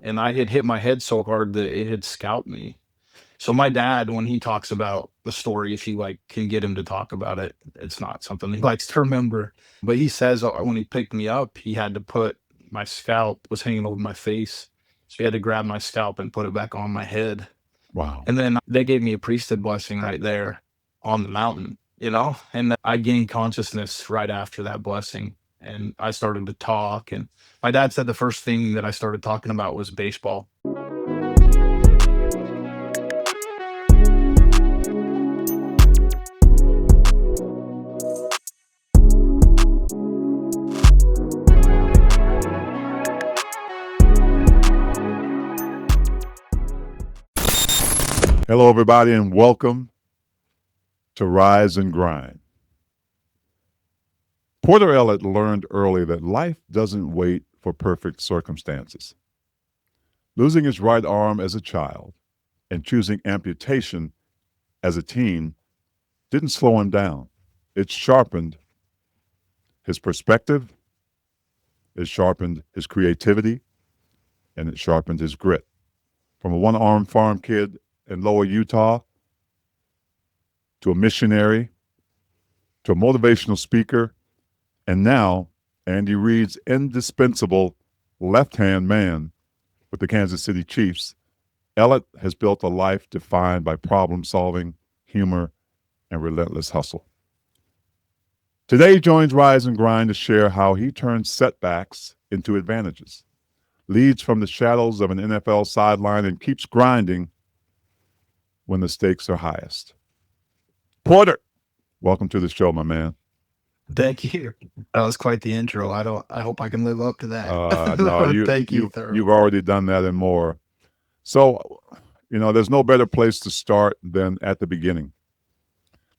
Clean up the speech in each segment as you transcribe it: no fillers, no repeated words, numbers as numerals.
and I had hit my head so hard that it had scalped me. So my dad, when he talks about the story, if you like can get him to talk about it, it's not something he likes to remember. But he says when he picked me up, he had to put my scalp was hanging over my face. So he had to grab my scalp and put it back on my head. Wow. And then they gave me a priesthood blessing right there on the mountain, and I gained consciousness right after that blessing. And I started to talk. And my dad said the first thing that I started talking about was baseball. Hello, everybody, and welcome to Rise and Grind. Porter Ellett learned early that life doesn't wait for perfect circumstances. Losing his right arm as a child and choosing amputation as a teen didn't slow him down. It sharpened his perspective, it sharpened his creativity, and it sharpened his grit. From a one armed farm kid in lower Utah to a missionary to a motivational speaker, and now Andy Reid's indispensable left hand man with the Kansas City Chiefs, Ellett has built a life defined by problem solving, humor, and relentless hustle. Today, he joins Rise and Grind to share how he turns setbacks into advantages, leads from the shadows of an NFL sideline, and keeps grinding when the stakes are highest. Porter, welcome to the show, my man. Thank you. That was quite the intro. I hope I can live up to No, that. Thank you, Thurl. you've already done that and more. So, there's no better place to start than at the beginning.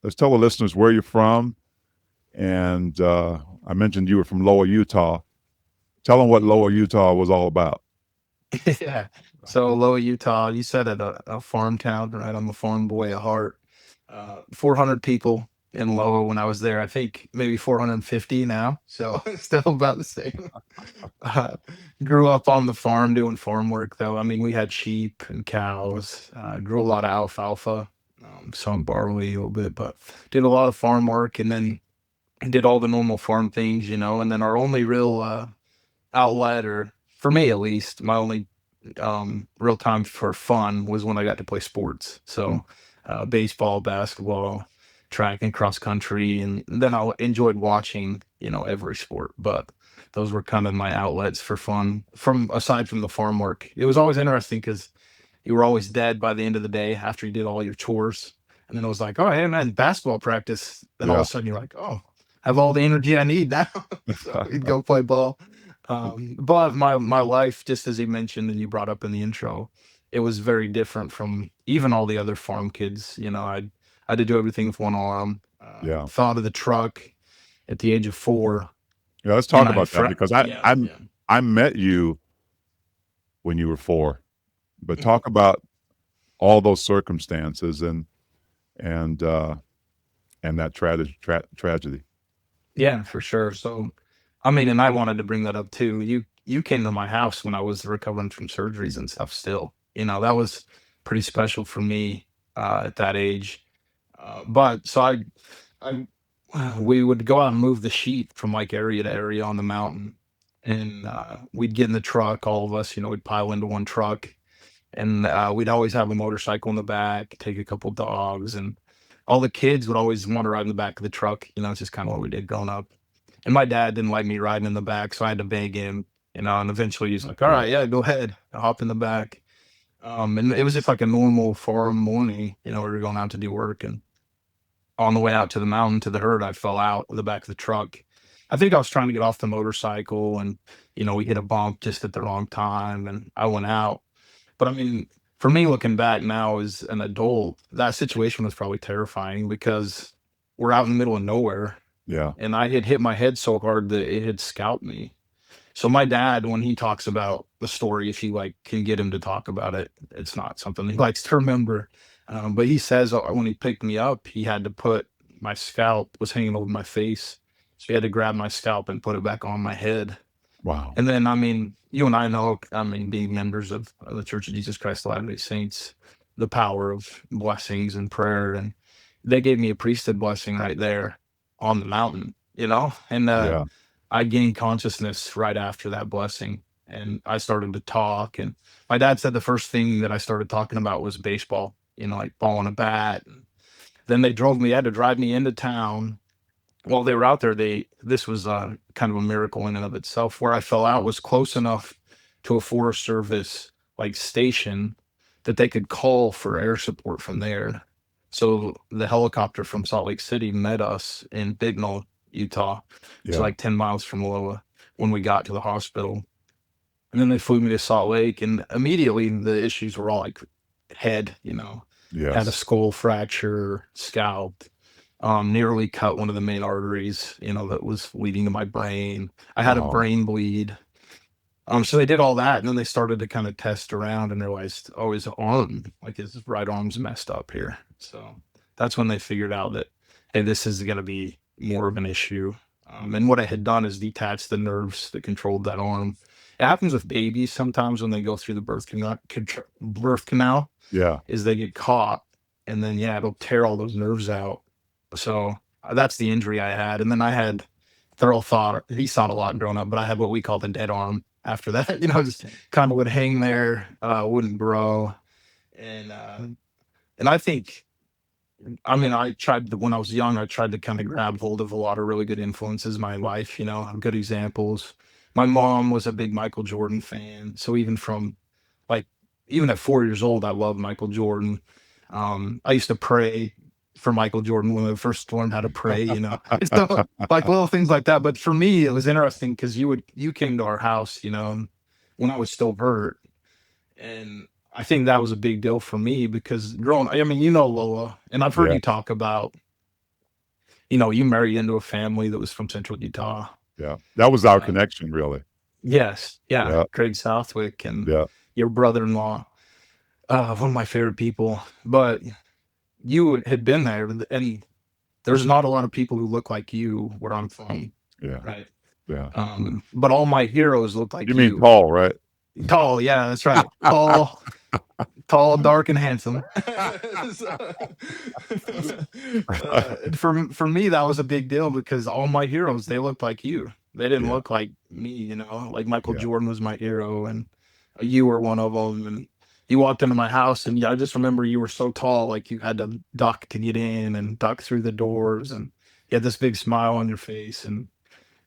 Let's tell the listeners where you're from, and I mentioned you were from Lower Utah. Tell them what Lower Utah was all about. Yeah. So Lower Utah, you said it, a farm town, right? I'm a farm boy at heart. 400 people in Lower when I was there. I think maybe 450 now. So still about the same. Uh, Grew up on the farm doing farm work, though. I mean, we had sheep and cows. Grew a lot of alfalfa, some barley a little bit, but did a lot of farm work, and then did all the normal farm things, and then our only real outlet, or for me at least, my only real time for fun was when I got to play sports. So baseball, basketball, track and cross country, and then I enjoyed watching, every sport. But those were kind of my outlets for fun. From aside from the farm work, it was always interesting because you were always dead by the end of the day after you did all your chores. And then it was like, oh, hey, man, basketball practice. Then all of Yeah. a sudden you're like, oh, I have all the energy I need now. So we'd go play ball. But my life, just as you mentioned and you brought up in the intro, it was very different from even all the other farm kids. I had to do everything with one arm. Yeah. Thought of the truck at the age of 4, Yeah. Let's and talk about that because yeah, yeah. I met you when you were 4, but Mhm. talk about all those circumstances and uh, and that tragedy. Yeah, for sure. So, I mean, and I wanted to bring that up too. You came to my house when I was recovering from surgeries and stuff still. That was pretty special for me at that age. But so I we would go out and move the sheep from like area to area on the mountain. And we'd get in the truck, all of us, we'd pile into one truck, and we'd always have a motorcycle in the back, take a couple dogs, and all the kids would always want to ride in the back of the truck. It's just kind of what we did growing up. And my dad didn't like me riding in the back, so I had to beg him, and eventually he's like, all Okay. right, yeah, go ahead. I'll hop in the back. And it was just like a normal farm morning, we were going out to do work. And on the way out to the mountain to the herd, I fell out of the back of the truck. I think I was trying to get off the motorcycle, and, we hit a bump just at the wrong time, and I went out. But I mean, for me, looking back now as an adult, that situation was probably terrifying because we're out in the middle of nowhere, Yeah. and I had hit my head so hard that it had scalped me. So my dad, when he talks about the story, if you like can get him to talk about it, it's not something he likes to remember. But he says when he picked me up, he had to put my scalp was hanging over my face, so he had to grab my scalp and put it back on my head. Wow. And then, I mean, you and I know, I mean, being members of the Church of Jesus Christ of Latter-day Saints, the power of blessings and prayer. And they gave me a priesthood blessing right there on the mountain, you know? And Yeah. I gained consciousness right after that blessing. And I started to talk. And my dad said the first thing that I started talking about was baseball, you know, like ball and a bat. And then they had to drive me into town while they were out there. This was kind of a miracle in and of itself. Where I fell out was close enough to a Forest Service like station that they could call for air support from there. So the helicopter from Salt Lake City met us in Bignell, Utah, which is Yeah. like 10 miles from Loa, when we got to the hospital. And then they flew me to Salt Lake, and immediately the issues were all like head, you know, had a Yes. skull fracture, scalp, nearly cut one of the main arteries, you know, that was leading to my brain. I had a Wow. brain bleed. So they did all that, and then they started to kind of test around and realized, oh, his arm, like his right arm's messed up here. So that's when they figured out that, hey, this is going to be more of an issue. And what I had done is detach the nerves that controlled that arm. It happens with babies sometimes when they go through the birth canal, Yeah. is they get caught, and then yeah, it'll tear all those nerves out. So that's the injury I had. And then I had Thurl thought he saw it a lot growing up, but I had what we call the dead arm after that. You know, just kind of would hang there, wouldn't grow. And I think, I mean, when I was young, I tried to kind of grab hold of a lot of really good influences in my life, you know, good examples. My mom was a big Michael Jordan fan. So like, even at 4 years old, I loved Michael Jordan. I used to pray for Michael Jordan when I first learned how to pray, you know, so like little things like that. But for me, it was interesting because you came to our house, you know, when I was still hurt, and I think that was a big deal for me because I mean, you know, Lola, and I've heard Yeah. you talk about, you know, you married into a family that was from Central Utah. Yeah. That was our Uh, connection, really. yes, yeah, Yeah. Craig Southwick and Yeah. your brother-in-law, one of my favorite people. But you had been there, and there's not a lot of people who look like you where I'm from, Yeah. right? Yeah. But all my heroes look You like mean you. tall, right? Tall, yeah, that's right. Tall, dark, and handsome. So, for me, that was a big deal because all my heroes, they looked like you. They didn't Yeah. look like me, you know. Like Michael Yeah. Jordan was my hero, and you were one of them. And you walked into my house, and yeah, I just remember you were so tall, like you had to duck to get in and duck through the doors, and you had this big smile on your face. And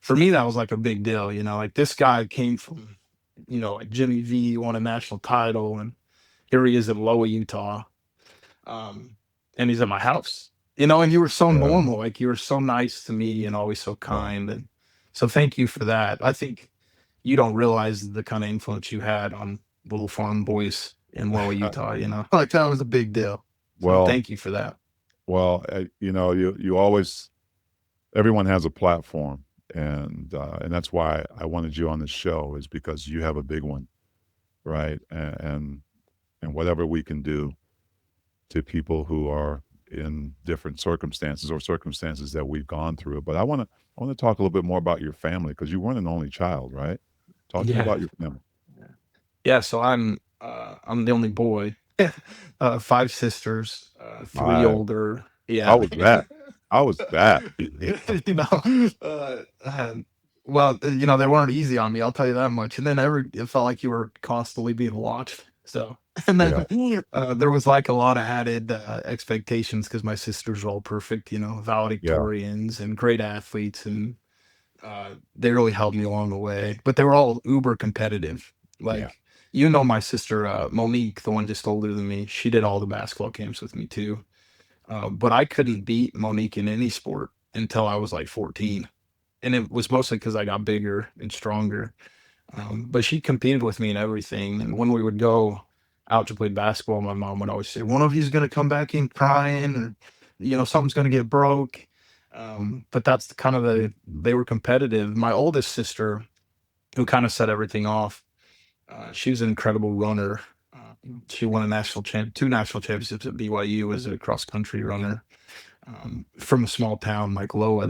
for me, that was like a big deal, you know. Like this guy came from, you know, like Jimmy V won a national title, and here he is in Loa, Utah, um, and he's at my house, you know. And you were so Yeah. normal, like you were so nice to me and always so Yeah. kind, and so thank you for that. I think you don't realize the kind of influence you had on little farm boys in Loa, Utah. You know, like that was a big deal. So Well, thank you for that. you know, you always everyone has a platform, and that's why I wanted you on the show is because you have a big one, right? And whatever we can do to people who are in different circumstances or circumstances that we've gone through. But I want to talk a little bit more about your family because you weren't an only child, right? Talk to me Yeah, about your family. yeah. So I'm the only boy. Five sisters, three I older. Yeah. How was that? How was that? You know, well, you know, they weren't easy on me. I'll tell you that much. And then it felt like you were constantly being watched. So, and Yeah. then there was like a lot of added expectations because my sisters were all perfect, you know, Yeah. valedictorians and great athletes, and they really helped me along the way. But they were all uber competitive. Yeah. Like, you know, my sister Monique, the one just older than me, she did all the basketball camps with me too. But I couldn't beat Monique in any sport until I was like 14. And it was mostly because I got bigger and stronger. But she competed with me in everything. And when we would go out to play basketball, my mom would always say, one of you's going to come back in crying, or, you know, something's going to get broke. But that's kind of they were competitive. My oldest sister, who kind of set everything off, she was an incredible runner. She won two national championships at BYU as a cross country runner. From a small town like Loa,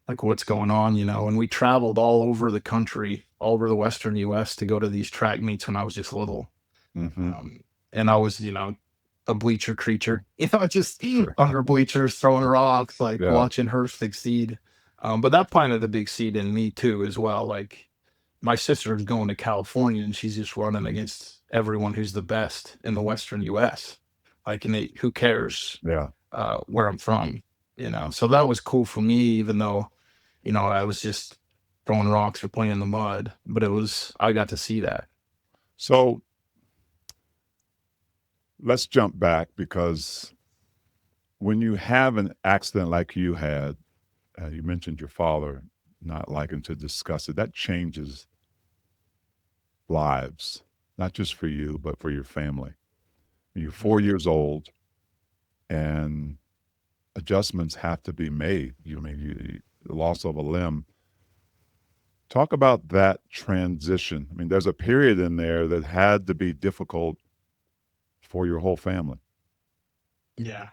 like what's going on, and we traveled all over the country, all over the Western US to go to these track meets when I was just little. Mm-hmm. Um, and I was, a bleacher creature, just Sure. under bleachers, throwing rocks, like Yeah. watching her succeed. But that planted a big seed in me too, as well. Like my sister's going to California and she's just running against everyone who's the best in the Western US. Like, and who cares Yeah. where I'm from, So that was cool for me, even though, I was just throwing rocks or playing in the mud, but I got to see that. So let's jump back because when you have an accident like you had, you mentioned your father not liking to discuss it. That changes lives, not just for you, but for your family. You're 4 years old, and adjustments have to be made. The loss of a limb. Talk about that transition. I mean, there's a period in there that had to be difficult for your whole family. Yeah.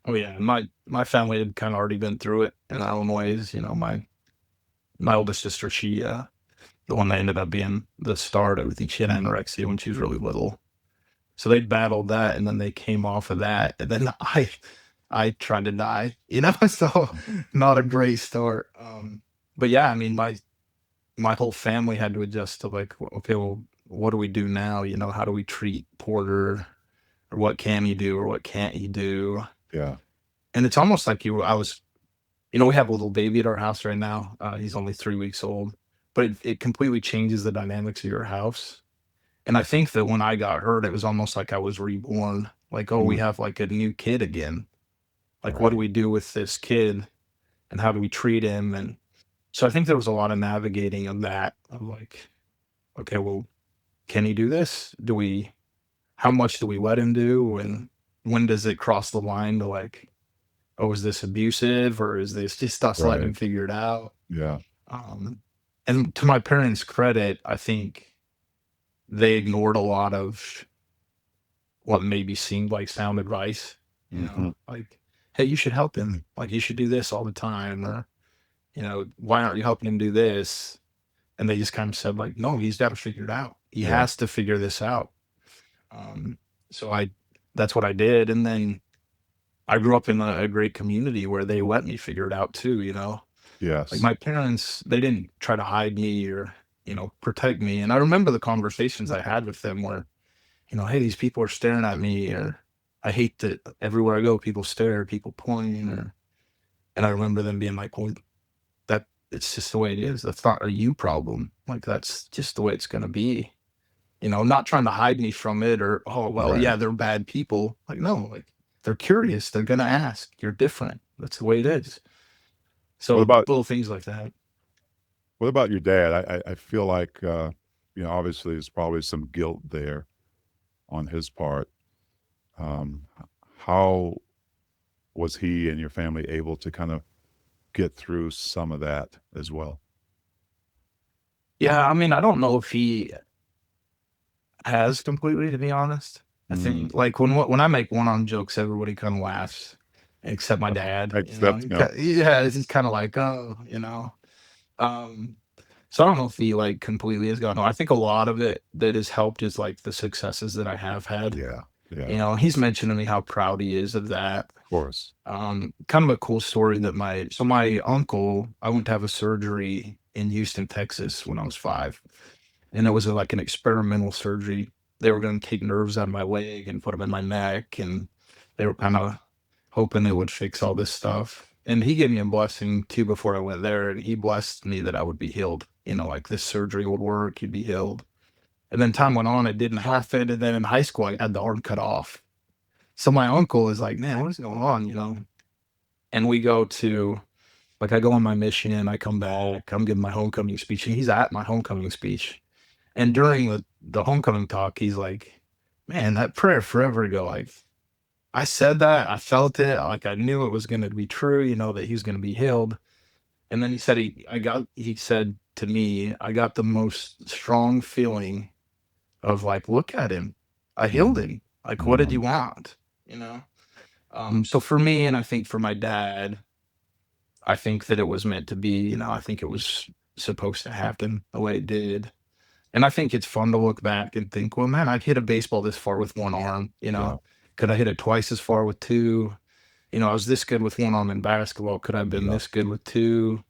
Oh yeah. My family had kind of already been through it in their own ways. My oldest sister, she the one that ended up being the star of everything, she had anorexia when she was really little. So they battled that and then they came off of that. And then I tried to die, so not a great start. But yeah, I mean my whole family had to adjust to like, okay, well, what do we do now? How do we treat Porter, or what can he do or what can't he do? Yeah. And it's almost like I was, we have a little baby at our house right now. He's only 3 weeks old, but it completely changes the dynamics of your house. And I think that when I got hurt, it was almost like I was reborn. Like, oh, we Mm, have like a new kid again. Like, what do right. we do with this kid and how do we treat him? And so I think there was a lot of navigating of that, of like, okay, well, can he do this? How much do we let him do? And when does it cross the line to like, oh, is this abusive or is this just us letting Right. him figure it out? Yeah. Um, and to my parents' credit, I think they ignored a lot of what maybe seemed like sound advice, Hmm. like, hey, you should help him. Like, you should do this all the time. Or, why aren't you helping him do this? And they just kind of said, like, no, he's got to figure it out. He Yeah. has to figure this out. Um, so that's what I did. And then I grew up in a great community where they let me figure it out too, Like Yes. my parents, they didn't try to hide me or, protect me. And I remember the conversations I had with them where, hey, these people are staring at me, or I hate that everywhere I go, people stare, people point, and I remember them being like, well, that it's just the way it is. That's not a you problem. Like that's just the way it's gonna be. Not trying to hide me from it or, oh well, Right. yeah, they're bad people. Like, no, like they're curious, they're gonna ask. You're different. That's the way it is. What So about little things like that. what about your dad? I feel like obviously there's probably some guilt there on his part. Um, how was he and your family able to kind of get through some of that as well? Yeah, I mean, I don't know if he has completely, to be honest. I Mm, think like when I make one-on jokes, everybody kind of laughs, except my dad. except, Yeah, it's just kind of like, oh, Um, so I don't know if he like completely has gone. I think a lot of it that has helped is like the successes that I have had. yeah, yeah, He's mentioned to me how proud he is of that. of course. Kind of a cool story that my uncle, I went to have a surgery in Houston, Texas when I was 5. And it was like an experimental surgery. They were going to take nerves out of my leg and put them in my neck. And they were kind of hoping it would fix all this stuff. And he gave me a blessing too before I went there. And he blessed me that I would be healed. Like this surgery would work, you'd be healed. And then time went on, it didn't happen. And then in high school, I had the arm cut off. So my uncle is like, man, what is going on? And we go to, like, I go on my mission, I come back, I'm giving my homecoming speech, and he's at my homecoming speech. And during the homecoming talk, he's like, man, that prayer forever ago, like, I said that, I felt it, like, I knew it was going to be true, that he was going to be healed. And then he said, he said to me, I got the most strong feeling of like, look at him. I healed Mm, him. Like, what did mm, you want? So for me, and I think for my dad, I think that it was meant to be, I think it was supposed to happen the way it did. And I think it's fun to look back and think, well, man, I hit a baseball this far with one arm, Yeah. Could I hit it twice as far with two? I was this good with one arm in basketball. Could I have been Yeah. this good with two?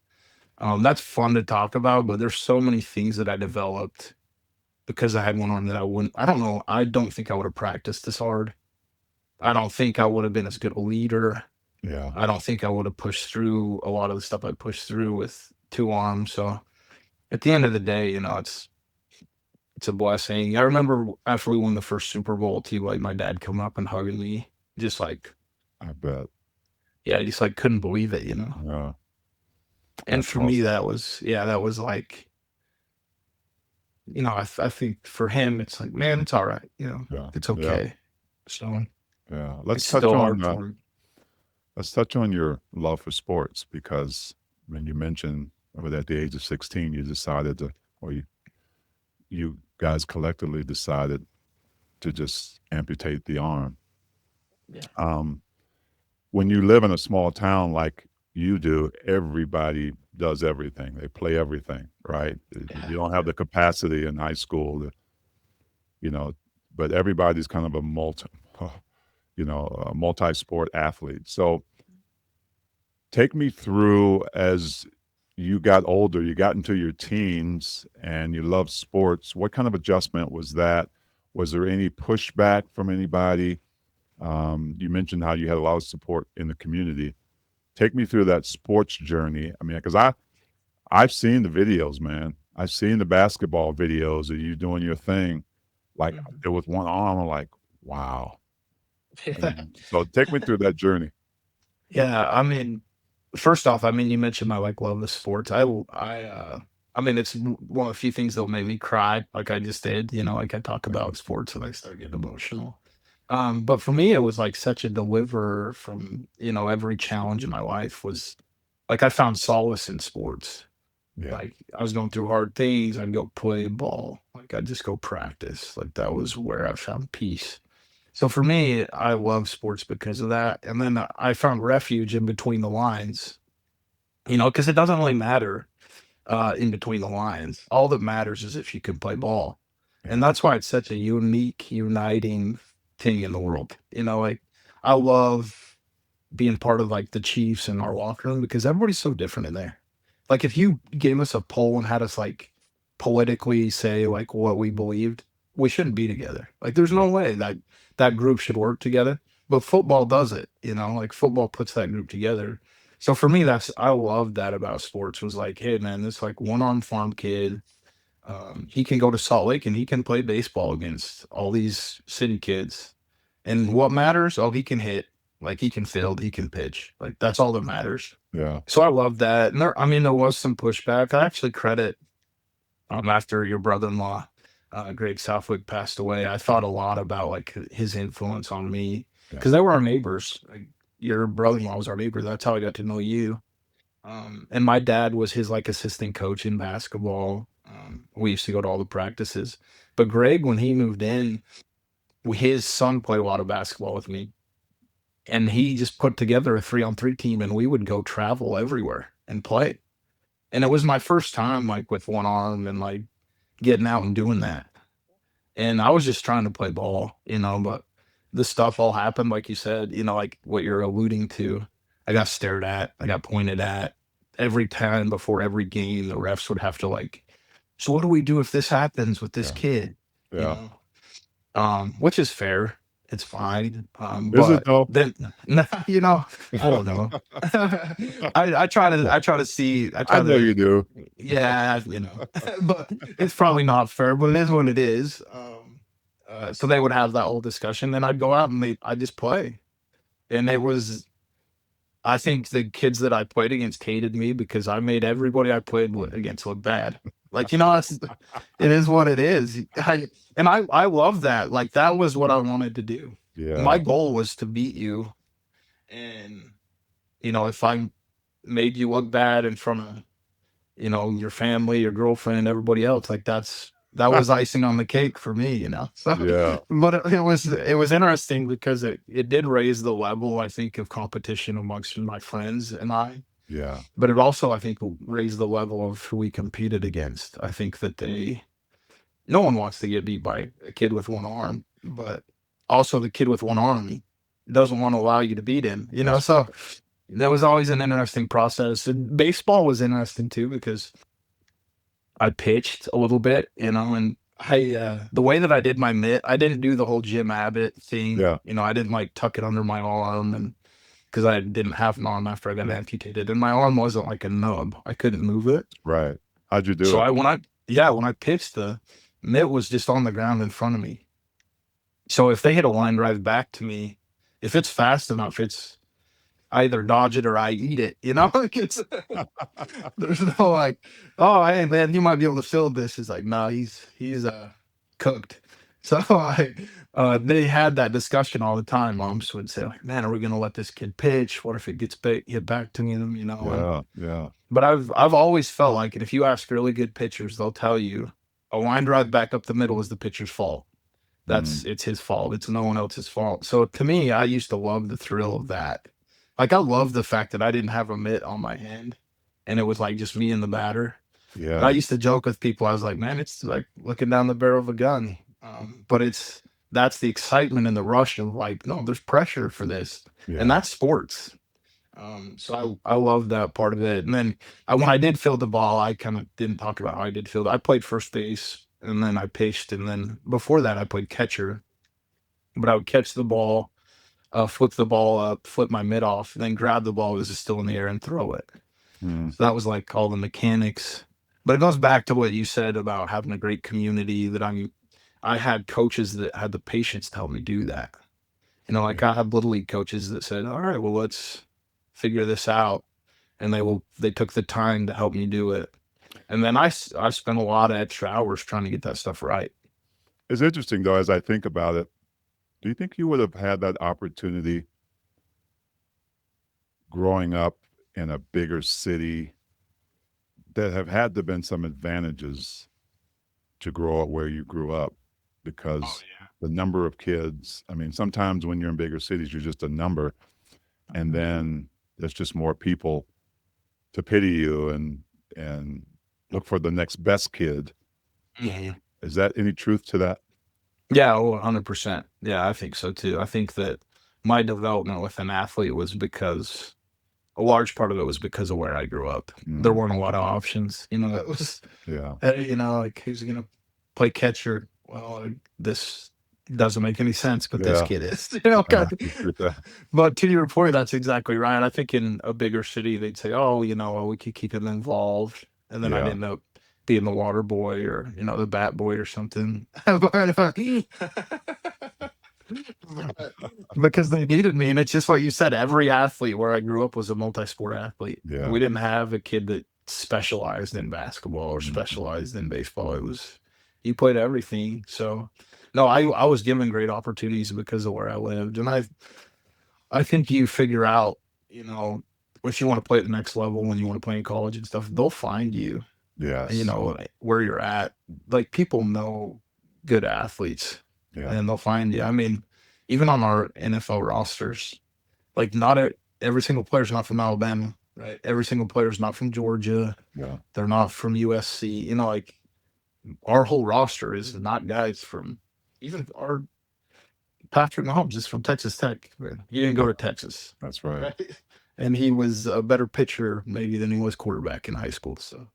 That's fun to talk about, but there's so many things that I developed because I had one arm that I don't know. I don't think I would have practiced this hard. I don't think I would have been as good a leader. Yeah. I don't think I would have pushed through a lot of the stuff I pushed through with two arms. So at the end of the day, it's a blessing. I remember after we won the first Super Bowl too, like my dad come up and hugging me, just like, I bet. yeah, just like couldn't believe it, Yeah. And That's for me, awesome. that was like, I think for him, it's like, man, it's all right, Yeah. it's Yeah. okay. So Yeah. it's still hard for him. Let's touch on your love for sports, because when you mentioned at the age of 16, you decided to, or you guys collectively decided to just amputate the arm. Yeah. Um, when you live in a small town like you do, everybody does everything. They play everything, right? Yeah. You don't have the capacity in high school, you know, but everybody's kind of a a multi-sport athlete. So take me through, as you got older, you got into your teens and you loved sports. What kind of adjustment was that? Was there any pushback from anybody? You mentioned how you had a lot of support in the community. Take me through that sports journey. I mean, because I've seen the videos, man. I've seen the basketball videos of you doing your thing, like Mhm. there was one arm. I'm like, wow. So take me through that journey. Yeah, I mean, first off, I mean, you mentioned my like love of sports. I mean, it's one of the few things that'll make me cry, like I just did. Like I talk about sports and I start getting emotional. But for me, it was like such a deliverer from every challenge in my life was like I found solace in sports. Yeah, Like I was going through hard things, I'd go play ball. Like I'd just go practice. Like that was where I found peace. So for me, I love sports because of that. And then I found refuge in between the lines, because it doesn't really matter in between the lines. All that matters is if you can play ball. And yeah, that's why it's such a unique, uniting thing in the world. Like I love being part of like the Chiefs in our locker room because everybody's so different in there. Like if you gave us a poll and had us like politically say like what we believed, we shouldn't be together. Like there's yeah, no way that that group should work together. But football does it, like football puts that group together. So for me, I love that about sports was like, hey man, this like one arm farm kid, he can go to Salt Lake and he can play baseball against all these city kids. And what matters? Oh, he can hit, like he can field, he can pitch. Like that's all that matters. yeah, So I love that. And I mean, there was some pushback. I actually credit after your brother-in-law, Greg Southwick passed away. I thought a lot about like his influence on me yeah, because they were our neighbors. Like, your brother-in-law was our neighbor. That's how I got to know you. And my dad was his like assistant coach in basketball. We used to go to all the practices. But Greg, when he moved in, his son played a lot of basketball with me, and he just put together a 3-on-3 team, and we would go travel everywhere and play. And it was my first time like with one arm and like getting out and doing that. And I was just trying to play ball, but this stuff all happened, like you said, like what you're alluding to. I got stared at, I got pointed at every time before every game. The refs would have to like, so what do we do if this happens with this yeah, kid? You yeah. know, which is fair. It's fine. Is it But though? then, I don't know. I try to see, I I try know to, you do. yeah, but it's probably not fair, but it is what it is. So they would have that whole discussion. Then I'd go out and I just play. And I think the kids that I played against hated me because I made everybody I played against look bad. Like, it is what it is. And I love that. Like, that was what I wanted to do. My Yeah, goal was to beat you. And, if I made you look bad in front of your family, your girlfriend, everybody else. Like that was icing on the cake for me. So, yeah, but it was interesting because it did raise the level, I think, of competition amongst my friends and I. Yeah. But it also, I think, raised the level of who we competed against. I think that no one wants to get beat by a kid with one arm, but also the kid with one arm doesn't want to allow you to beat him, you know? That's So that was always an interesting process. And baseball was interesting too, because I pitched a little bit, and the way that I did my mitt, I didn't do the whole Jim Abbott thing. yeah. I didn't like tuck it under my arm, and because I didn't have an arm after I got amputated, and my arm wasn't like a nub. I couldn't move it. Right. How'd you do So it? when I pitched, the mitt was just on the ground in front of me. So if they hit a line drive back to me, if it's fast enough, it's I either dodge it or I eat it. Like there's no like, oh hey man, you might be able to fill this. It's like, no, he's cooked. So they had that discussion all the time. Moms would say like, man, are we gonna let this kid pitch? What if it gets hit back to him? Yeah. Yeah. But I've always felt like it. If you ask really good pitchers, they'll tell you a line drive back up the middle is the pitcher's fault. It's his fault. It's no one else's fault. So to me, I used to love the thrill of that. Like I love the fact that I didn't have a mitt on my hand, and it was like just me and the batter. And I Yeah. used to joke with people. I was like, man, it's like looking down the barrel of a gun. But that's the excitement and the rush of like, no, there's pressure for this, Yeah. and that's sports. So I love that part of it. And then when I did field the ball, I kind of didn't talk about how I did field. I played first base, and then I pitched, and then before that I played catcher. But I would catch the ball, flip the ball up, flip my mitt off, and then grab the ball as it's still in the air and throw it. Mm. So that was like all the mechanics. But it goes back to what you said about having a great community. I had coaches that had the patience to help me do that. Like I had little league coaches that said, all right, well, let's figure this out. And they took the time to help me do it. And then I spent a lot of extra hours trying to get that stuff right. It's interesting though, as I think about it, do you think you would have had that opportunity growing up in a bigger city that have had to been some advantages to grow up where you grew up? Because the number of kids, I mean, sometimes when you're in bigger cities, you're just a number, and then there's just more people to pity you and look for the next best kid. Yeah. Is that any truth to that? Yeah, 100%. Yeah, I think so too. I think that my development with an athlete was because a large part of it was because of where I grew up. There weren't a lot of options. It was, Yeah. like who's going to play catcher? Well, this doesn't make any sense, but this Yeah. kid is, But to your point, that's exactly right. I think in a bigger city, they'd say, oh, we could keep him involved. And then I'd Yeah. end up being the water boy or, the bat boy or something. Because they needed me. And it's just what you said. Every athlete where I grew up was a multi-sport athlete. Yeah. We didn't have a kid that specialized in basketball or specialized in baseball. It was, you played everything. So no, I was given great opportunities because of where I lived. And I think you figure out, if you want to play at the next level, when you want to play in college and stuff, they'll find you, Yes. where you're at. Like people know good athletes. Yeah. And they'll find you. I mean, even on our NFL rosters, like every single player's not from Alabama, right? Every single player's not from Georgia. Yeah. They're not from USC. Like our whole roster is not guys from, even our Patrick Mahomes is from Texas Tech. He didn't go to Texas. That's right. And he was a better pitcher maybe than he was quarterback in high school. So,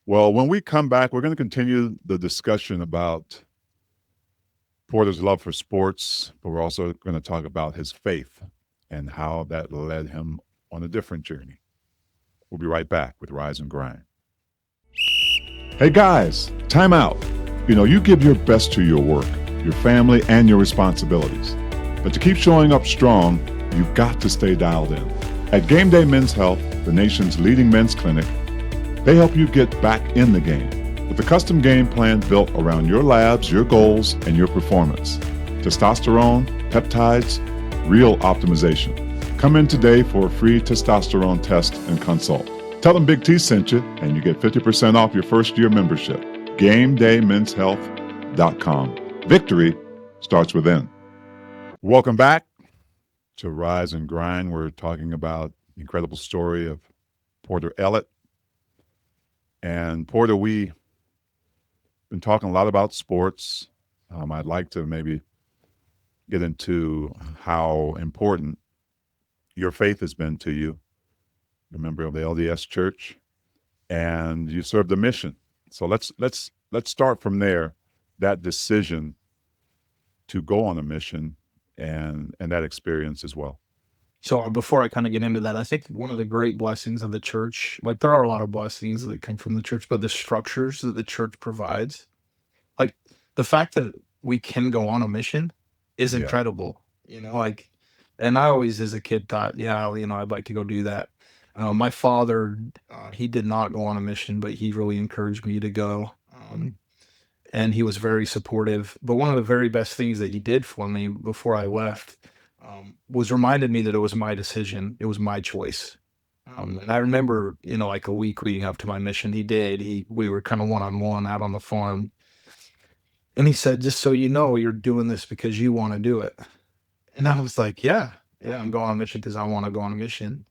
well, when we come back, we're going to continue the discussion about Porter's love for sports, but we're also going to talk about his faith and how that led him on a different journey. We'll be right back with Rise and Grind. Hey guys, time out. You give your best to your work, your family, and your responsibilities. But to keep showing up strong, you've got to stay dialed in. At Game Day Men's Health, the nation's leading men's clinic, they help you get back in the game with a custom game plan built around your labs, your goals, and your performance. Testosterone, peptides, real optimization. Come in today for a free testosterone test and consult. Tell them Big T sent you, and you get 50% off your first year membership. GameDayMen'sHealth.com. Victory starts within. Welcome back to Rise and Grind. We're talking about incredible story of Porter Ellett. And Porter, we've been talking a lot about sports. I'd like to maybe get into how important your faith has been to you. You're a member of the LDS Church, and you served a mission. So let's start from there. That decision to go on a mission and that experience as well. So before I kind of get into that, I think one of the great blessings of the church, like there are a lot of blessings that come from the church, but the structures that the church provides, like the fact that we can go on a mission is Yeah. incredible. Like, and I always as a kid thought, yeah, I'd like to go do that. My father, he did not go on a mission, but he really encouraged me to go. And he was very supportive. But one of the very best things that he did for me before I left was reminded me that it was my decision, it was my choice. And I remember, like a week leading up to my mission, we were kind of one on one out on the farm, and he said, "Just so you know, you're doing this because you want to do it." And I was like, "Yeah, yeah, I'm going on a mission because I want to go on a mission."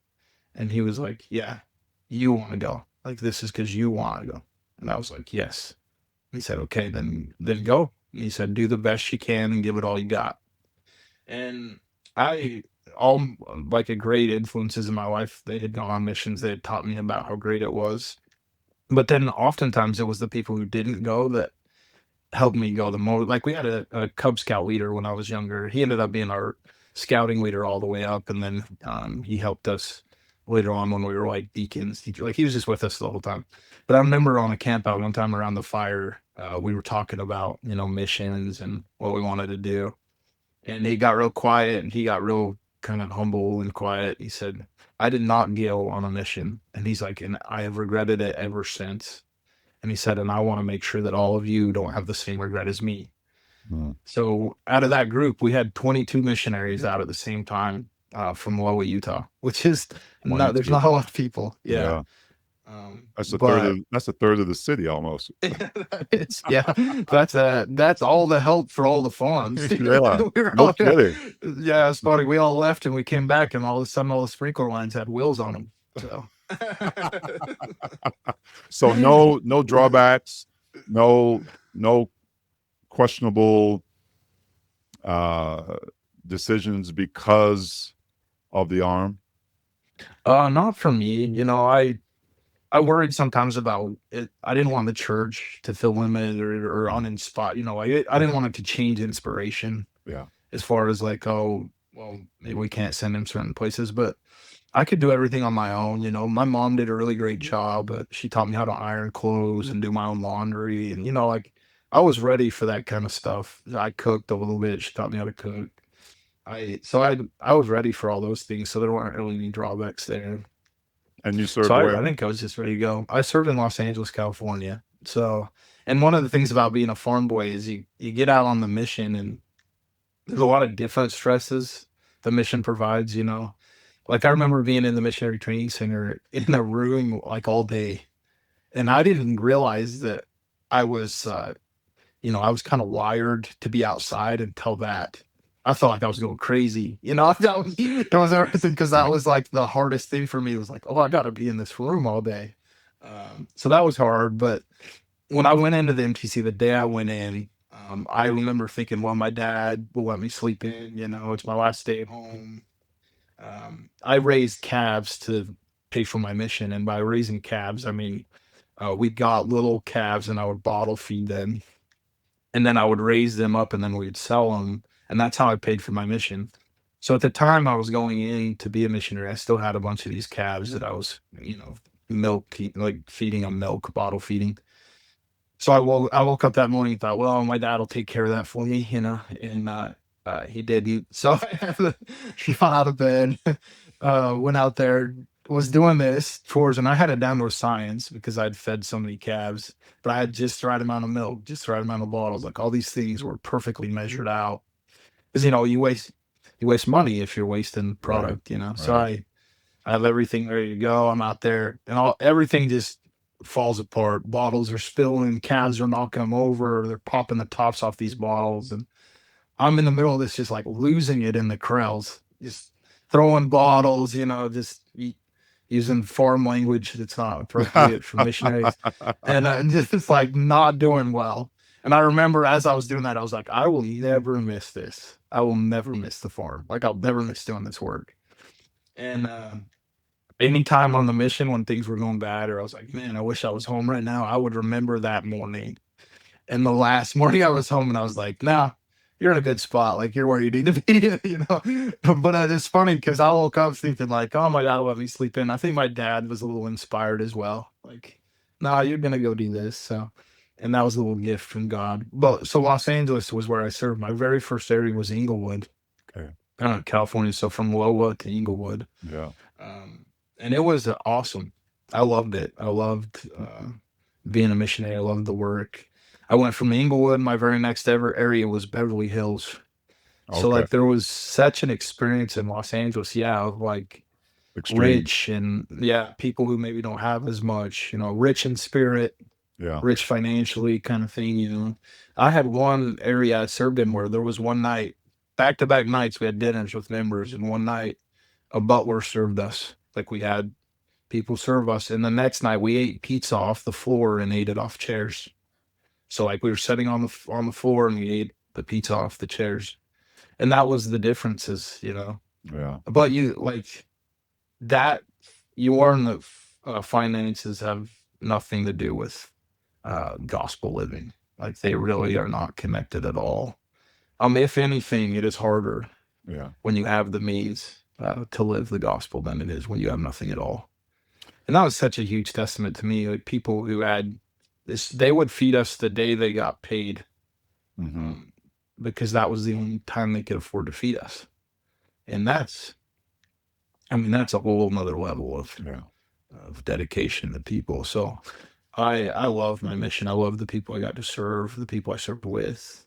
And he was like, "Yeah, you want to go. Like this is because you want to go." And I was like, "Yes." He said, "Okay, then go." He said, "Do the best you can and give it all you got." And I all like a great influences in my life. They had gone on missions. They had taught me about how great it was. But then oftentimes it was the people who didn't go that helped me go the most. Like we had a Cub Scout leader when I was younger. He ended up being our scouting leader all the way up, and then he helped us later on when we were like deacons. He was just with us the whole time. But I remember on a camp out one time around the fire, we were talking about missions and what we wanted to do, and he got real quiet and he got real kind of humble and quiet. He said, "I did not go on a mission," and he's like, "And I have regretted it ever since." And he said, "And I want to make sure that all of you don't have the same regret as me." Mm. So out of that group, we had 22 missionaries out at the same time from Loa, Utah, which is not, there's 22. not a lot of people. Yeah. Yeah. But That's a third of the city almost. yeah, that's all the help for all the farms. Yeah. We were No all, kidding. yeah, it's funny. We all left and we came back, and all of a sudden, all the sprinkler lines had wheels on them. So, So no drawbacks, no questionable uh decisions because of the arm. not for me. I worried sometimes about it. I didn't want the church to feel limited or uninspired. I didn't want it to change inspiration Yeah. as far as like, oh, well, maybe we can't send him certain places, but I could do everything on my own. My mom did a really great job, but she taught me how to iron clothes and do my own laundry. And, like I was ready for that kind of stuff. I cooked a little bit. She taught me how to cook. I was ready for all those things. So there weren't really any drawbacks there. And you So served I where? think I was just ready to go. I served in Los Angeles, California. So, and one of the things about being a farm boy is you get out on the mission, and there's a lot of different stresses the mission provides. Like I remember being in the missionary training center in a room like all day, and I didn't realize that I was, I was kind of wired to be outside until that. I felt like I was going crazy. That was everything because that was like the hardest thing for me was like, oh, I got to be in this room all day. So that was hard. But when I went into the MTC, the day I went in, I remember thinking, well, my dad will let me sleep in. It's my last day at home. I raised calves to pay for my mission, and by raising calves, I mean we got little calves, and I would bottle feed them, and then I would raise them up, and then we'd sell them, and that's how I paid for my mission. So at the time I was going in to be a missionary, I still had a bunch of these calves that I was, like feeding them milk, bottle feeding. So I woke up that morning and thought, well, my dad will take care of that for me, and he did. So I had to get out of bed, went out there, was doing this chores, and I had it down to a science because I'd fed so many calves, but I had just the right amount of milk, just the right amount of bottles. Like all these things were perfectly measured out. Because you waste money if you're wasting Right. product. So Right. I have everything ready to go. I'm out there, and everything just falls apart. Bottles are spilling, calves are knocking them over, they're popping the tops off these bottles, and I'm in the middle of this, just like losing it in the corrals, just throwing bottles, just using farm language that's not appropriate for missionaries, and just like not doing well. And I remember as I was doing that, I was like, I will never miss this. I will never miss the farm. Like I'll never miss doing this work. And anytime on the mission when things were going bad, or I was like, man, I wish I was home right now, I would remember that morning. And the last morning I was home, and I was like, nah, you're in a good spot. Like you're where you need to be, But it's funny because I woke up thinking like, oh my God, let me sleep in. I think my dad was a little inspired as well. Like, nah, you're gonna go do this. So, and that was a little gift from God. But so Los Angeles was where I served. My very first area was Inglewood, Okay. California. So from Loa to Inglewood. Yeah. Um, and it was awesome. I loved it. I loved being a missionary. I loved the work. I went from Inglewood. My very next ever area was Beverly Hills. So Okay. like there was such an experience in Los Angeles, yeah, of like Extreme. rich and yeah, people who maybe don't have as much, rich in spirit, Yeah. rich financially kind of thing. I had one area I served in where there was one night, back to back nights, we had dinners with members, and one night a butler served us. Like we had people serve us, and the next night we ate pizza off the floor and ate it off chairs. So like we were sitting on the floor and we ate the pizza off the chairs, and that was the differences. Yeah. But you like that you learn that finances have nothing to do with gospel living. Like they really are not connected at all. If anything, it is harder Yeah. when you have the means to live the gospel than it is when you have nothing at all. And that was such a huge testament to me. Like people who had this, they would feed us the day they got paid, Hmm. um, because that was the only time they could afford to feed us. And that's a whole nother level Yeah. of dedication to people. So I love my mission. I love the people I got to serve, the people I served with.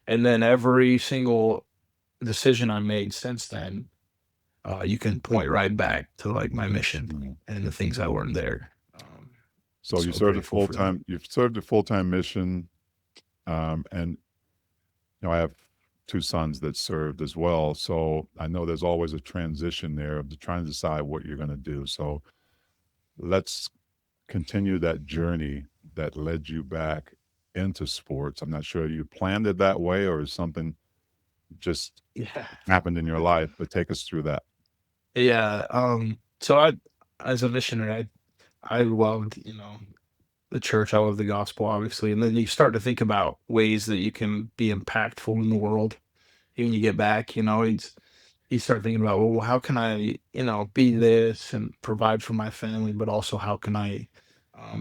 And then every single decision I made since then, you can point right back to like my mission Mhm. and the things I learned there. So you So served a grateful full for that. time. You've served a full time mission, and I have two sons that served as well. So I know there's always a transition there of trying to decide what you're going to do. So let's continue that journey that led you back into sports. I'm not sure you planned it that way or is something just Yeah. happened in your life, but take us through that. Yeah. So as a missionary, I loved, the church. I love the gospel, obviously. And then you start to think about ways that you can be impactful in the world. When you get back, you start thinking about, well, how can I, be this and provide for my family, but also how can I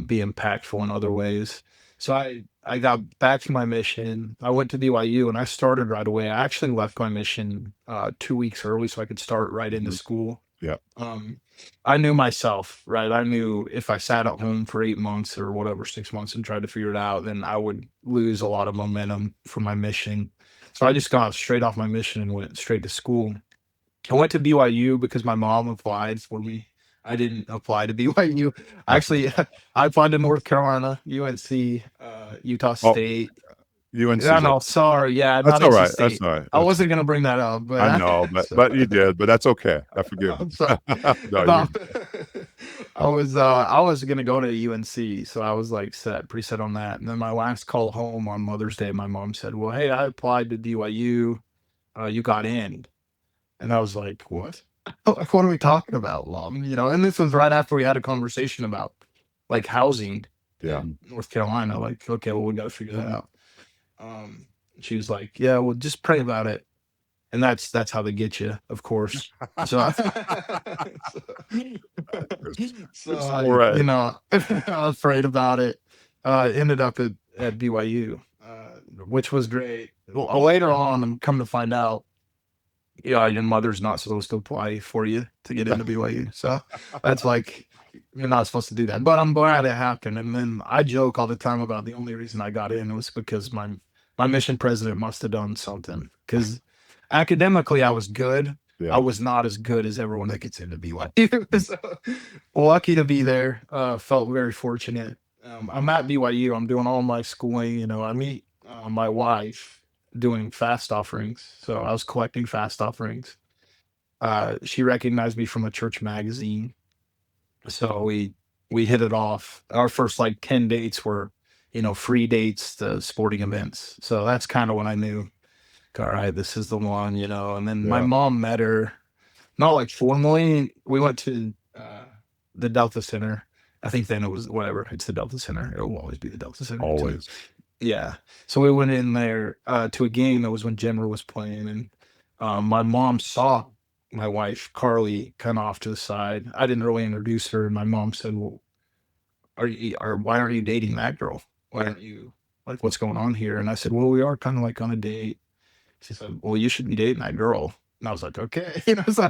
be impactful in other ways? So I got back to my mission. I went to BYU and I started right away. I actually left my mission 2 weeks early so I could start right into Mhm. school. Yeah. Um, I knew myself, right? I knew if I sat at home for 8 months or whatever, 6 months and tried to figure it out, then I would lose a lot of momentum for my mission. So I just got straight off my mission and went straight to school. I went to BYU because my mom applied for me. I didn't apply to BYU. Actually, I applied to North Carolina, UNC, Utah Oh, State. UNC's I okay. know, sorry, yeah, That's not all NC right. That's State. all right. I That's wasn't gonna bring that up, I but know, so, but you did, but that's okay. I forgive I'm you. sorry. No, No, you I was gonna go to UNC, so I was like pretty set on that. And then my last call home on Mother's Day, my mom said, "Well, hey, I applied to BYU. You got in." And I was like, "What? Like, what are we talking about, mom?" And this was right after we had a conversation about like housing yeah. in North Carolina. Like, okay, well, we got to figure that out. Um, she was like, "Yeah, well, just pray about it." And that's how they get you, of course. So, so It's all right. I was afraid about it. Ended up at BYU, which was great. Well, later on, I'm come to find out, yeah, your mother's not supposed to apply for you to get into BYU. So that's like you're not supposed to do that. But I'm glad it happened. And then I joke all the time about the only reason I got in was because my mission president must have done something. Because academically I was good. I Yeah. was not as good as everyone that gets into BYU. So lucky to be there. Felt very fortunate. I'm at BYU. I'm doing all my schooling. I meet my wife doing fast offerings. So I was collecting fast offerings. She recognized me from a church magazine. So we hit it off. Our first like 10 dates were, free dates to sporting events. So that's kind of when I knew, all right, this is the one, And then my Yeah. mom met her, not like formally. We went to the Delta Center. I think then it was whatever. It's the Delta Center. It will always be the Delta Center. Always. Yeah. So we went in there to a game that was when Jenner was playing, and my mom saw my wife Carly kind of off to the side. I didn't really introduce her, and my mom said, "Well, why aren't you dating that girl? Why aren't you like what's going on here?" And I said, "Well, we are kind of like on a date." She said, "Well, you should be dating that girl." And I was like, "Okay," so,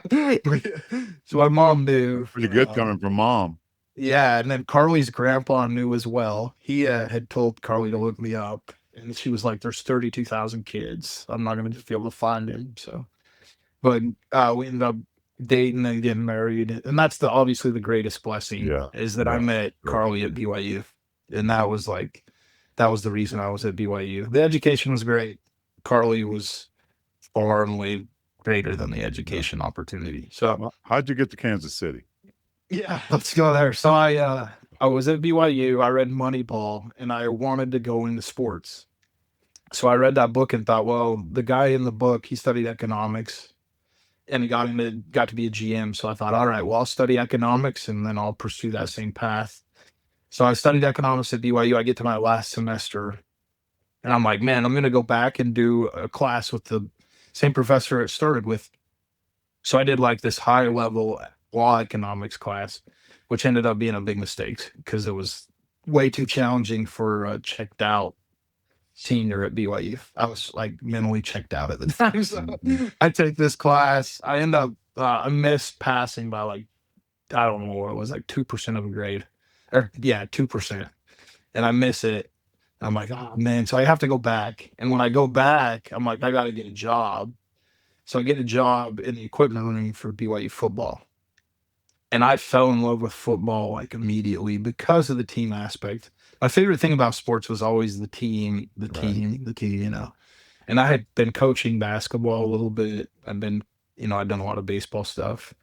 so my mom knew. Pretty good coming from mom. Yeah, and then Carly's grandpa knew as well. He had told Carly to look me up, and she was like, "There's 32,000 kids. I'm not going to be able to find him." So, but we ended up dating and getting married, and that's obviously the greatest blessing. Yeah, Is that I met Carly at BYU, and that was the reason I was at BYU. The education was great. Carly was far and away greater than the education opportunity. So, Well, how'd you get to Kansas City? yeah, let's go there. So I was at BYU. I read Moneyball, and I wanted to go into sports. So I read that book and thought, well, the guy in the book, he studied economics, and he got to be a GM. So I thought, all right, well, I'll study economics, and then I'll pursue that same path. So I studied economics at BYU. I get to my last semester, and I'm like, man, I'm going to go back and do a class with the same professor it started with. So I did like this high level law economics class, which ended up being a big mistake because it was way too challenging for a checked out senior at BYU. I was like mentally checked out at the time. So I take this class. I end up, I missed passing by like, I don't know what it was, like 2% of a grade. Or yeah, 2%. And I miss it. I'm like, oh man. So I have to go back. And when I go back, I'm like, I got to get a job. So I get a job in the equipment room for BYU football. And I fell in love with football like immediately because of the team aspect. My favorite thing about sports was always the team, And I had been coaching basketball a little bit. I'd done a lot of baseball stuff.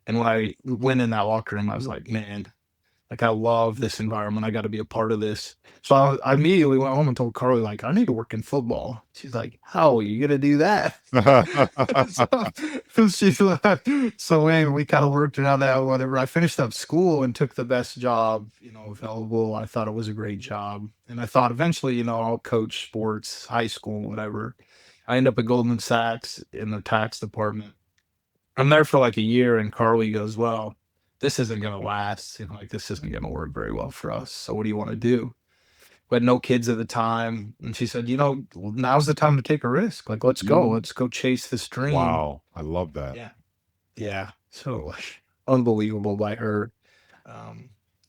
And when I went in that locker room, I was like, man, like I love this environment. I got to be a part of this. So I immediately went home and told Carly, like, I need to work in football. She's like, how are you gonna do that? So anyway, we kind of worked around that, whatever. I finished up school and took the best job, available. I thought it was a great job. And I thought eventually, I'll coach sports, high school, whatever. I end up at Goldman Sachs in the tax department. I'm there for like a year, and Carly goes, well, this isn't going to last. Like this isn't going to work very well for us. So what do you want to do? We had no kids at the time. And she said, now's the time to take a risk. Like, let's go. Let's go chase this dream. Wow. I love that. Yeah. Yeah. So unbelievable by her.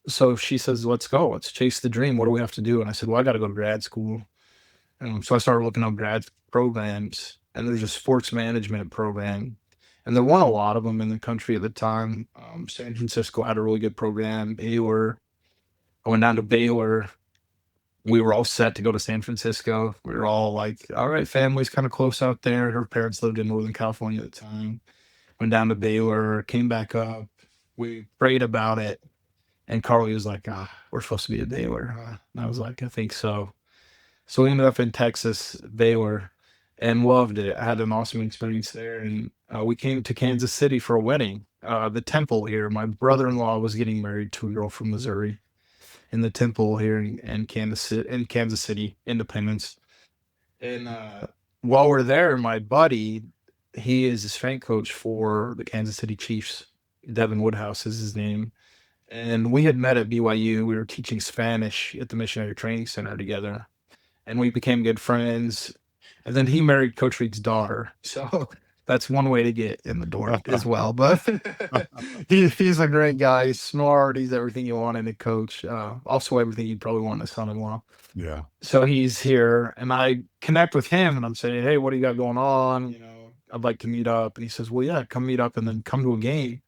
So she says, let's go. Let's chase the dream. What do we have to do? And I said, well, I got to go to grad school. So I started looking up grad programs, and there's a sports management program. And there weren't a lot of them in the country at the time. San Francisco had a really good program. Baylor. I went down to Baylor. We were all set to go to San Francisco. We were all like, all right, family's kind of close out there. Her parents lived in Northern California at the time. Went down to Baylor, came back up. We prayed about it. And Carly was like, we're supposed to be at Baylor. And I was like, I think so. So we ended up in Texas, Baylor, and loved it. I had an awesome experience there. And we came to Kansas City for a wedding. The Temple here. My brother-in-law was getting married to a girl from Missouri in the Temple here in Kansas City, Independence. And while we're there, my buddy, he is a strength coach for the Kansas City Chiefs. Devin Woodhouse is his name. And we had met at BYU. We were teaching Spanish at the Missionary Training Center together. And we became good friends. And then he married Coach Reed's daughter. So that's one way to get in the door as well. But he's a great guy. He's smart. He's everything you want in a coach. Also everything you'd probably want in a son-in-law. Yeah. So he's here, and I connect with him, and I'm saying, hey, what do you got going on? I'd like to meet up. And he says, well, yeah, come meet up and then come to a game.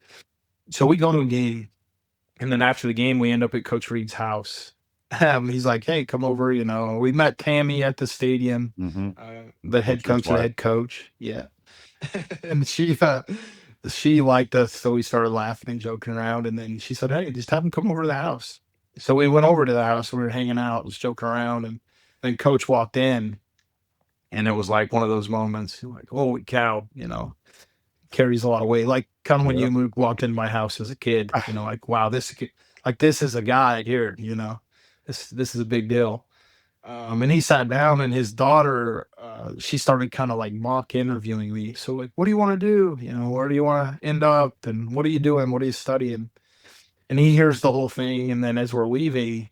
So we go to a game. And then after the game, we end up at Coach Reed's house. He's like, hey, come over. We met Tammy at the stadium, the head coach. Yeah. And she liked us, so we started laughing and joking around. And then she said, "Hey, just have him come over to the house." So we went over to the house. We were hanging out, just joking around, and then Coach walked in, and it was like one of those moments, like, "Holy cow!" Carries a lot of weight. Like kind of when Yeah. you walked into my house as a kid, like, wow, this is a guy here. This is a big deal. And he sat down, and his daughter, she started kind of like mock interviewing me. So like, what do you want to do? Where do you want to end up? And what are you doing? What are you studying? And he hears the whole thing. And then as we're leaving,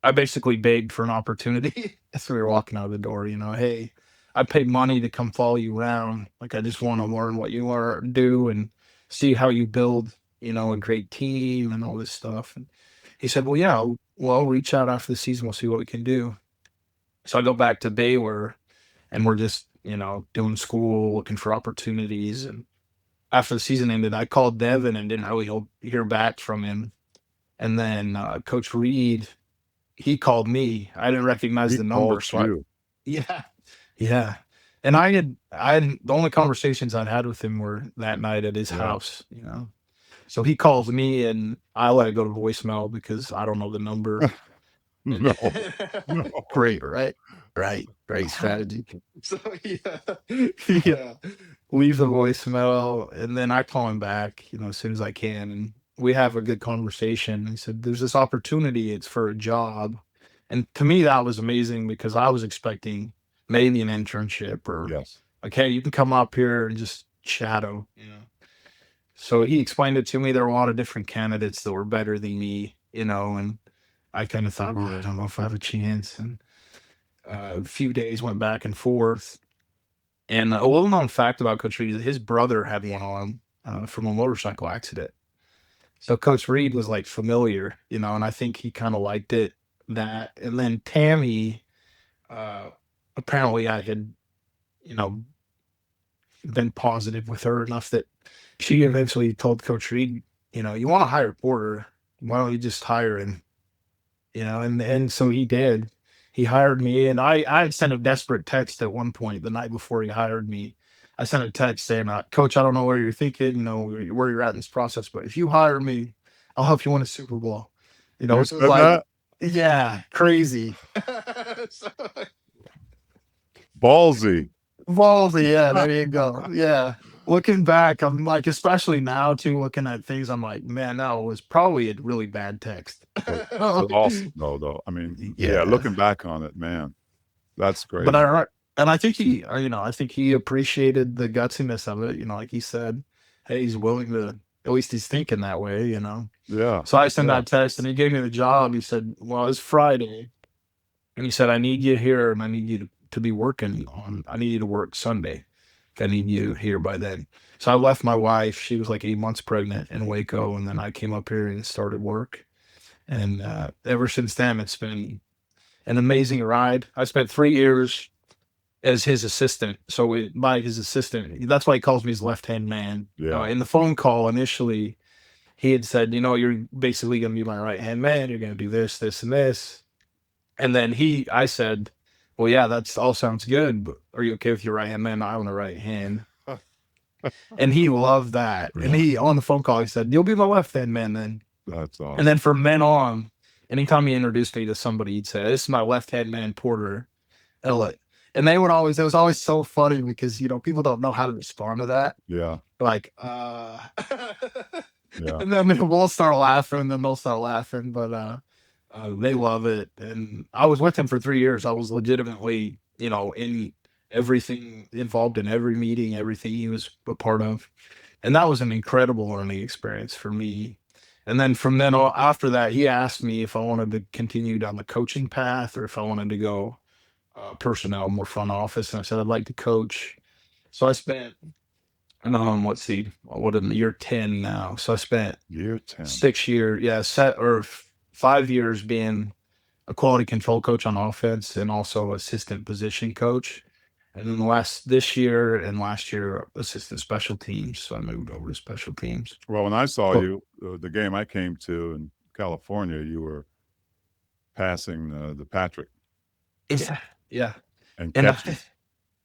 I basically begged for an opportunity as we were walking out of the door. Hey, I paid money to come follow you around. Like, I just want to learn what you are do and see how you build, a great team and all this stuff. And he said, well, yeah, well, reach out after the season. We'll see what we can do. So I go back to Baylor, and we're just, doing school, looking for opportunities. And after the season ended, I called Devin and didn't really hear back from him. And then Coach Reed, he called me. I didn't recognize He the number, called so you. yeah, yeah. And I had the only conversations I'd had with him were that night at his Yeah. house. So he calls me, and I let it go to voicemail because I don't know the number. And No. No. great, right? Right, great strategy. So yeah, yeah. Leave the voicemail, and then I call him back, as soon as I can, and we have a good conversation. He said, "There's this opportunity. It's for a job," and to me that was amazing because I was expecting maybe an internship or Yes. like, "Hey, you can come up here and just shadow." So he explained it to me. There were a lot of different candidates that were better than me, and I kind of thought, "Oh, I don't know if I have a chance." And a few days went back and forth. And a little known fact about Coach Reed, his brother had one on from a motorcycle accident. So Coach Reed was like familiar, and I think he kind of liked it that. And then Tammy, uh, apparently I had, you know, been positive with her enough that she eventually told Coach Reed, you want to hire Porter, why don't you just hire him? And so he did. He hired me, and I had sent a desperate text at one point the night before he hired me. I sent a text saying, "Coach, I don't know where you're thinking, where you're at in this process, but if you hire me, I'll help you win a Super Bowl." You It was said like, that? yeah, crazy. So, Ballsy. ballsy, yeah, there you go. Yeah. Looking back, I'm like, especially now too, looking at things, I'm like, man, that was probably a really bad text. But awesome though. I mean, yeah, Yeah. looking back on it, man, that's But crazy. I think he appreciated the gutsiness of it. Like he said, hey, he's willing to. At least he's thinking that way. Yeah. So I sent Yeah. that text, and he gave me the job. He said, "Well, it's Friday," and he said, "I need you here, and I need you to be working on. I need you to work Sunday. I need you here by then." So I left my wife. She was like 8 months pregnant in Waco, and then I came up here and started work. And ever since then, it's been an amazing ride. I spent 3 years as his assistant. So by his assistant, that's why he calls me his left hand man. Yeah. In the phone call initially, he had said, "You're basically going to be my right hand man. You're going to do this, this, and this." And then I said, "Well, yeah, that's all sounds good. But are you okay with your right hand man? I want a right hand." And he loved that. And he on the phone call, he said, "You'll be my left hand man then." That's And then awesome. from then on, anytime he introduced me to somebody, he'd say, "This is my left hand man, Porter Ellett." And it was always so funny because, people don't know how to respond to that. Yeah. Like, Yeah. and then we'll start laughing, and then they'll start laughing, but they love it. And I was with him for 3 years. I was legitimately, in everything, involved in every meeting, everything he was a part of. And that was an incredible learning experience for me. And then from then on, after that, he asked me if I wanted to continue down the coaching path or if I wanted to go personnel, more front office. And I said, I'd like to coach. So I spent, let's see, what in year 10 now. So I spent Year 10. 6 years, yeah, 5 years being a quality control coach on offense and also assistant position coach. And then this year and last year, assistant special teams. So I moved over to special teams. Well, when I saw But you, the game I came to in California, you were passing the Patrick yeah, yeah. and And catching.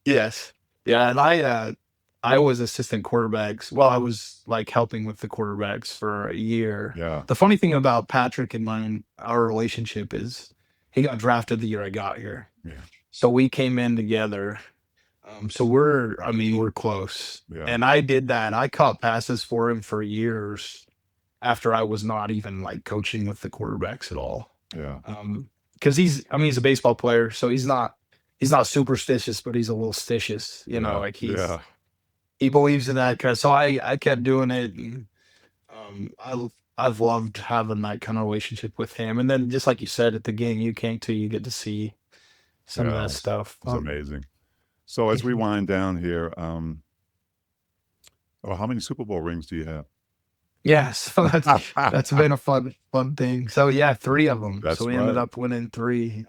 yes, yeah. And I, I was assistant quarterbacks. Well, I was like helping with the quarterbacks for a year. Yeah. The funny thing about Patrick and mine, our relationship is he got drafted the year I got here. Yeah. So we came in together. So I mean, we're close. Yeah. And I did that. I caught passes for him for years after I was not even like coaching with the quarterbacks at all. Yeah. Because I mean, he's a baseball player, so he's not superstitious, but he's a little stitious, Yeah. like Yeah. he believes in that. So I kept doing it. And, I've loved having that kind of relationship with him. And then just like you said at the game you came to, you get to see some of Yeah. that stuff. It's amazing. So as we wind down here, how many Super Bowl rings do you have? Yeah, so that's been a fun thing. So yeah, three of them. So That's we ended right. up winning three,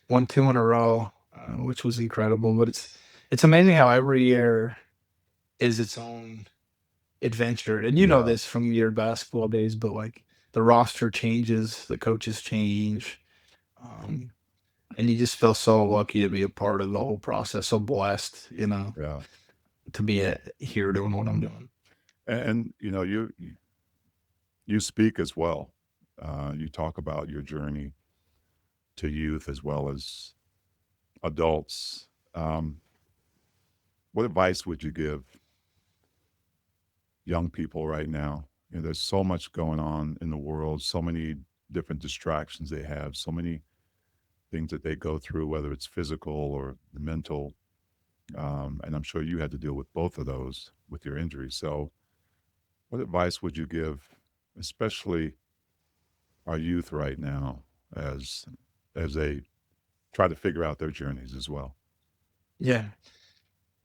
won two in a row, which was incredible. But it's amazing how every year is its own adventure. And you know Yeah. this from your basketball days, but like the roster changes, the coaches change, um, and you just feel so lucky to be a part of the whole process. So blessed, Yeah. to be here doing what I'm doing. And you speak as well. You talk about your journey to youth as well as adults. What advice would you give young people right now? There's so much going on in the world, so many different distractions they have, so many things that they go through, whether it's physical or mental. And I'm sure you had to deal with both of those with your injury. So, what advice would you give, especially our youth right now, as they try to figure out their journeys as well? Yeah.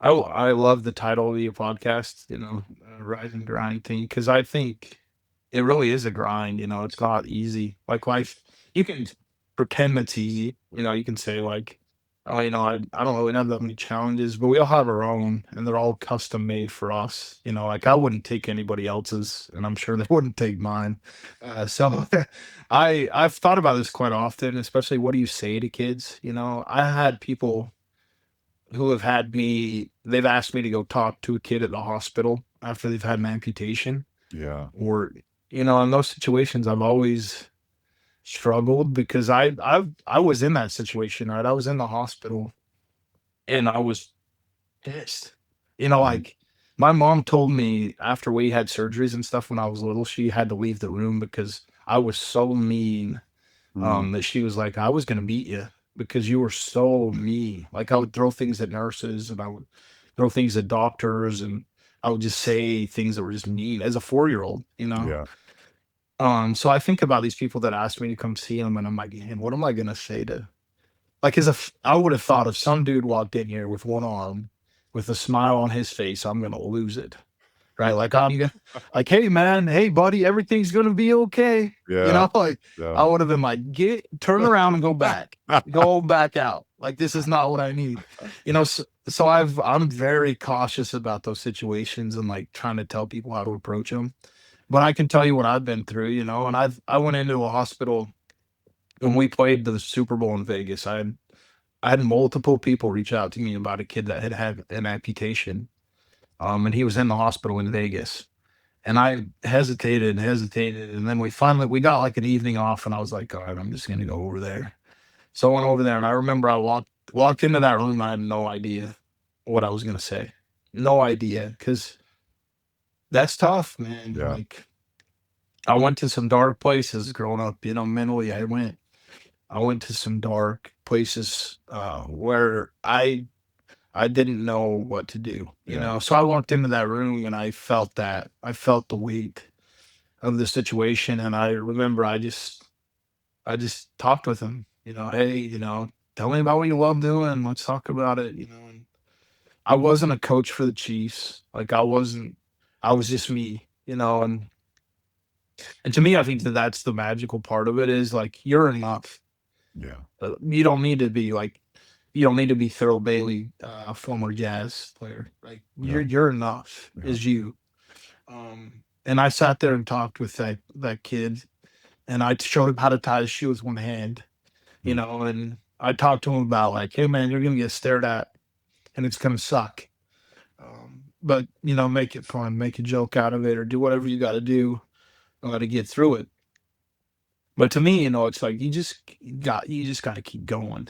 I love the title of your podcast, Rise and Grind thing, because I think it really is a grind. It's not easy. Like life, you can pretend it's easy. You can say like, oh, I don't really have that many challenges, but we all have our own, and they're all custom made for us. Like I wouldn't take anybody else's, and I'm sure they wouldn't take mine. So I've thought about this quite often, especially what do you say to kids? I had people who have they've asked me to go talk to a kid at the hospital after they've had an amputation. Yeah, Or, in those situations, I've always struggled because I was in that situation, right? I was in the hospital and I was pissed. mm, Like my mom told me after we had surgeries and stuff when I was little, she had to leave the room because I was so mean, mm, that she was like, I was gonna beat you because you were so mean. Like I would throw things at nurses and I would throw things at doctors and I would just say things that were just mean as a 4-year-old. yeah, So I think about these people that asked me to come see them and I'm like, man, what am I gonna say to like I would have thought if some dude walked in here with one arm with a smile on his face, I'm gonna lose it. Right? Like I'm gonna like, hey man, hey buddy, everything's gonna be okay. yeah, Like yeah. I would have been like, turn around and go back. Go back out. Like this is not what I need. So I'm very cautious about those situations and like trying to tell people how to approach them. But I can tell you what I've been through, and I went into a hospital when we played the Super Bowl in Vegas. I had multiple people reach out to me about a kid that had an amputation. And he was in the hospital in Vegas. And I hesitated and hesitated. And then we got like an evening off and I was like, all right, I'm just gonna go over there. So I went over there and I remember I walked into that room and I had no idea what I was gonna say. No idea. Cause that's tough, man. Yeah, Like I went to some dark places growing up, mentally I went to some dark places where I didn't know what to do, yeah, So I walked into that room and I felt that. I felt the weight of the situation. And I remember I just talked with him, hey, tell me about what you love doing. Let's talk about it, And I wasn't a coach for the Chiefs. Like I was just me, and to me, I think that's the magical part of it is like you're enough. yeah, You don't need to be like you don't need to be Thurl Bailey, a former jazz player. Like yeah, you're enough yeah, as you. And I sat there and talked with that kid, and I showed him how to tie his shoe with one hand, mm, and I talked to him about like, hey man, you're gonna get stared at, and it's gonna suck. but make it fun, make a joke out of it, or do whatever you got to do to get through it. But to me, it's like you just got to keep going.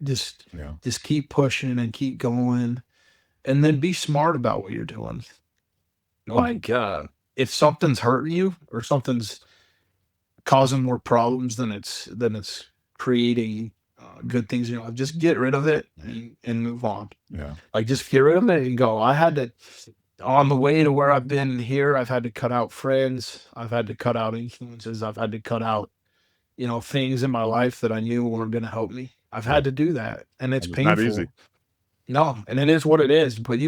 Just Yeah. just keep pushing and keep going, and then be smart about what you're doing. Like if something's hurting you or something's causing more problems than it's creating good things in your life, just get rid of it and move on. Yeah. Like just get rid of it and go. I had to on the way to where I've been here, I've had to cut out friends, I've had to cut out influences, I've had to cut out, things in my life that I knew weren't going to help me. I've Yeah. had to do that, and it's And it's not easy. painful. No, and it is what it is, but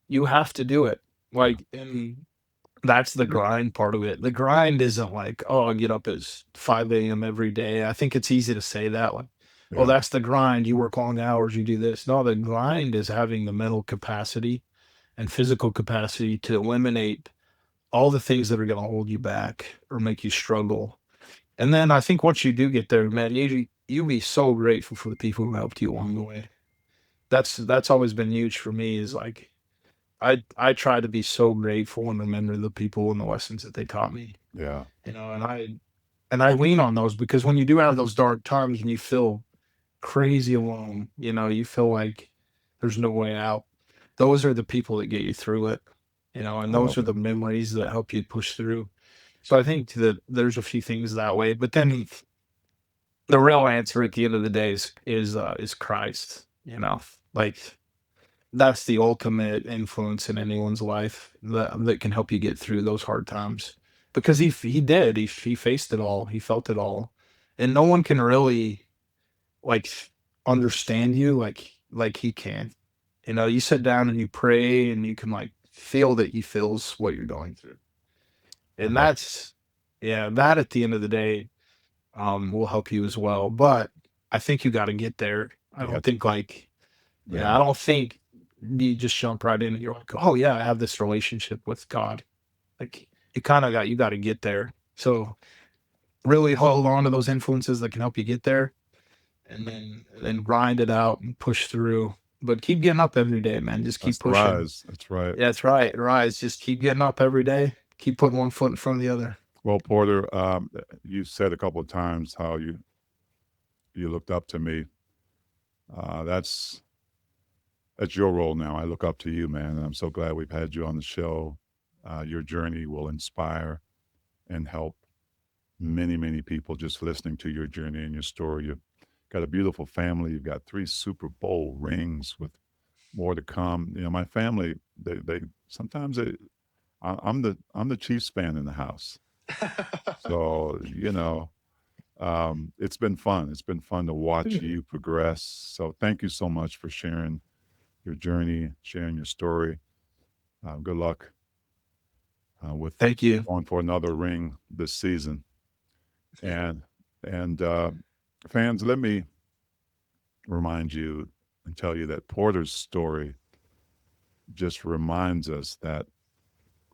you have to do it. Like, and that's the grind part of it. The grind isn't like, oh, I get up at 5 a.m. every day. I think it's easy to say that, like, oh, Yeah. that's the grind. You work long hours, you do this. No, the grind is having the mental capacity and physical capacity to eliminate all the things that are going to hold you back or make you struggle. And then I think once you do get there, man, you be so grateful for the people who helped you along the way. That's always been huge for me. Is like I try to be so grateful and remember the people and the lessons that they taught me. Yeah. And I lean on those because when you do have those dark times and you feel crazy alone, you feel like there's no way out. Those are the people that get you through it, and I those love are it. the memories that help you push through. So I think that there's a few things that way, but then the real answer at the end of the day is Christ. Like that's the ultimate influence in anyone's life that can help you get through those hard times because he did he faced it all, he felt it all, and no one can really like understand you like he can. You sit down and you pray and you can like feel that he feels what you're going through, I and love that's yeah, that at the end of the day will help you as well. But I think you got to get there. I it. Yeah. don't think like, Yeah. I don't think you just jump right in and you're like, oh yeah, I have this relationship with God. Like you got to get there. So really hold on to those influences that can help you get there, and then grind it out and push through. But keep getting up every day, man. Just That's keep the pushing. rise. That's right. Yeah, that's right. Rise. Just keep getting up every day. Keep putting one foot in front of the other. Well, Porter, you said a couple of times how you looked up to me. Uh, that's that's your role now. I look up to you, man, and I'm so glad we've had you on the show. Your journey will inspire and help many, many people just listening to your journey and your story. You've got a beautiful family. You've got 3 Super Bowl rings with more to come. My family, they sometimes I'm the Chiefs fan in the house. So, it's been fun. It's been fun to watch you progress. So thank you so much for sharing your journey, sharing your story. Good luck with Thank you. going for another ring this season. And and fans, let me remind you and tell you that Porter's story just reminds us that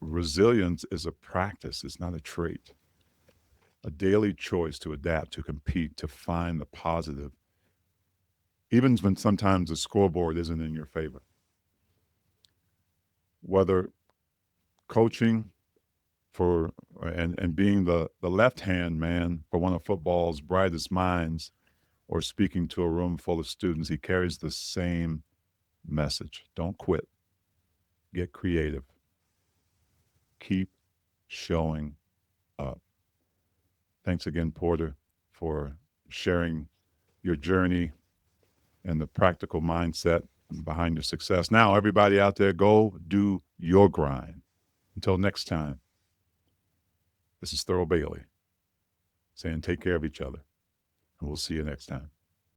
resilience is a practice. It's not a trait. A daily choice to adapt, to compete, to find the positive, even when sometimes the scoreboard isn't in your favor. Whether coaching for and being the left hand man for one of football's brightest minds, or speaking to a room full of students, he carries the same message. Don't quit. Get creative. Keep showing up. Thanks again, Porter, for sharing your journey and the practical mindset behind your success. Now, everybody out there, go do your grind. Until next time, this is Thurl Bailey saying take care of each other, and we'll see you next time.